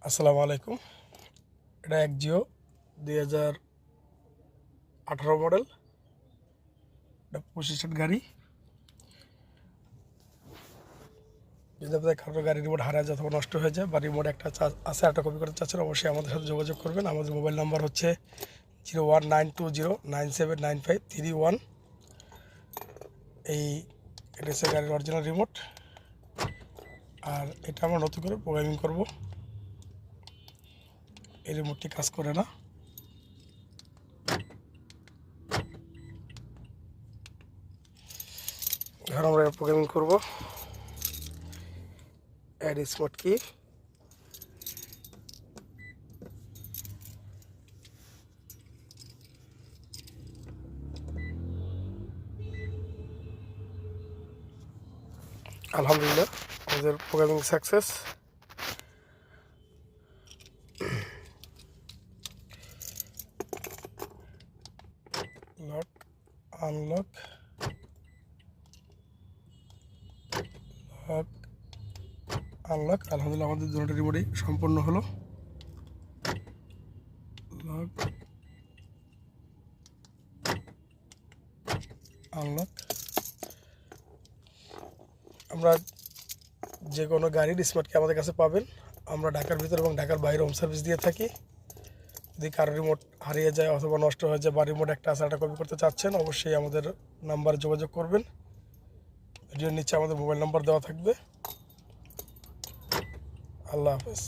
আসসালামু আলাইকুম। এটা একজিও 2018 মডেল। এটা 25 সিট গাড়ি। যদি আপনাদের কারোর গাড়ি রিমোট হারায় যায় অথবা নষ্ট হয়ে যায় বা রিমোট একটা আছে একটা কপি করতে চাচ্ছেন, অবশ্যই আমাদের সাথে যোগাযোগ করবেন। আমাদের মোবাইল নাম্বার হচ্ছে 019209795331। এটা হচ্ছে গাড়ির অরিজিনাল রিমোট। আর এটা আমরা নতুন করে প্রোগ্রামিং করব। এই রিমোটটি কাজ করে না। এখন আমরা প্রোগ্রামিং করব। অ্যাড স্মার্ট কি, আলহামদুলিল্লাহ আমাদের programming success. Lock, unlock, lock, unlock. আলহামদুলিল্লাহ আমাদের দুটো রিমোটই সম্পূর্ণ হলো। Lock, unlock. আমরা যে কোনো গাড়ির স্মার্ট কি আমাদের কাছে পাবেন। আমরা ঢাকার ভিতর এবং ঢাকার বাইরে হোম সার্ভিস দিয়ে থাকি। যদি কারো রিমোট হারিয়ে যায় অথবা নষ্ট হয়ে যায় বা রিমোট একটা আছে একটা কপি করতে চাচ্ছেন, অবশ্যই আমাদের নাম্বারে যোগাযোগ করবেন। ভিডিওর নিচে আমাদের মোবাইল নাম্বার দেওয়া থাকবে। আল্লাহ হাফেজ।